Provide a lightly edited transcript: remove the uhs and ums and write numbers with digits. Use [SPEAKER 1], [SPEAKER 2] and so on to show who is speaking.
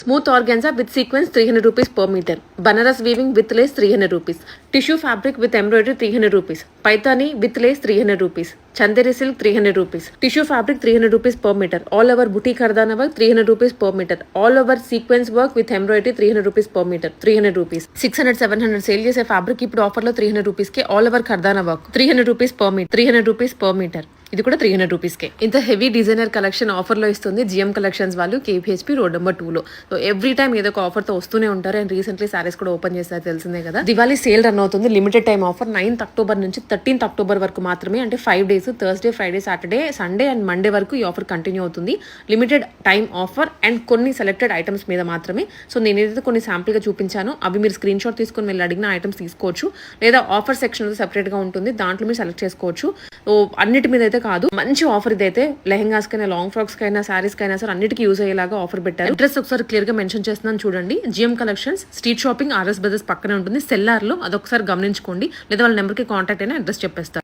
[SPEAKER 1] Smooth organza with sequence 300 rupees per meter. Banaras weaving with lace 300 rupees. Tissue fabric with embroidery 300 rupees. Paithani with lace 300 rupees. Chanderi silk 300 rupees. Tissue fabric 300 rupees per meter. All over boutique kardana work 300 rupees per meter. All over sequence work with embroidery 300 rupees per meter. 300 rupees. 600 700 sale చేసే fabric ఇప్పుడు ఆఫర్లో 300 రూపీస్కి all over కర్దానా work 300 rupees per metre. 300 rupees per metre. ఇది కూడా 300 రూపీస్కే. ఇంత heavy designer collection ఆఫర్లో ఇస్తుంది జిఎం కలెక్షన్స్ వాళ్ళు, కేపీహెచ్పీ రోడ్ నెంబర్ 2లో. సో ఎవ్రీ టైం ఏదో ఒక ఆఫర్తో వస్తూనే ఉంటారు. అండ్ రీసెంట్లీ సారీస్ కూడా ఓపెన్ చేస్తారు, తెలిసిందే కదా. దివాళీ సేల్ రన్ అవుతుంది, limited time offer 9th October నుంచి 13th అక్టోబర్ వరకు మాత్రమే. అంటే 5 days, Thursday, Friday, Saturday, Sunday and Monday వరకు ఈ ఆఫర్ కంటిన్యూ అవుతుంది. లిమిటెడ్ టైం ఆఫర్ అండ్ కొన్ని సెలెక్టెడ్ ఐటమ్స్ మీద మాత్రమే. సో నేను ఏదైతే కొన్ని శాంపుల్గా చూపించానో అవి మీరు స్క్రీన్ షాట్ తీసుకొని వెళ్ళి అడిగిన ఐటమ్స్ తీసుకోవచ్చు, లేదా ఆఫర్ సెక్షన్ సెపరేట్గా ఉంటుంది, దాంట్లో మీరు సెలెక్ట్ చేసుకోవచ్చు. సో అన్నిటి మీద అయితే కాదు, మంచి ఆఫర్ ఇదైతే. లెహెంగాస్ కైనా, లాంగ్ ఫ్రాక్స్ కైనా, సారీస్ కైనా సరే అన్నిటికీ యూజ్ అయ్యేలాగా ఆఫర్ పెట్టారు. అడ్రస్ ఒకసారి క్లియర్ గా మెన్షన్ చేస్తున్నాను చూడండి. GM collections, street shopping, RS brothers పక్కనే ఉంటుంది, సెల్లార్ లో. అదొకసారి గమనించుకోండి, లేదా వాళ్ళ నెంబర్ కి కాంటాక్ట్ అయినా అడ్రస్ చెప్పేస్తారు.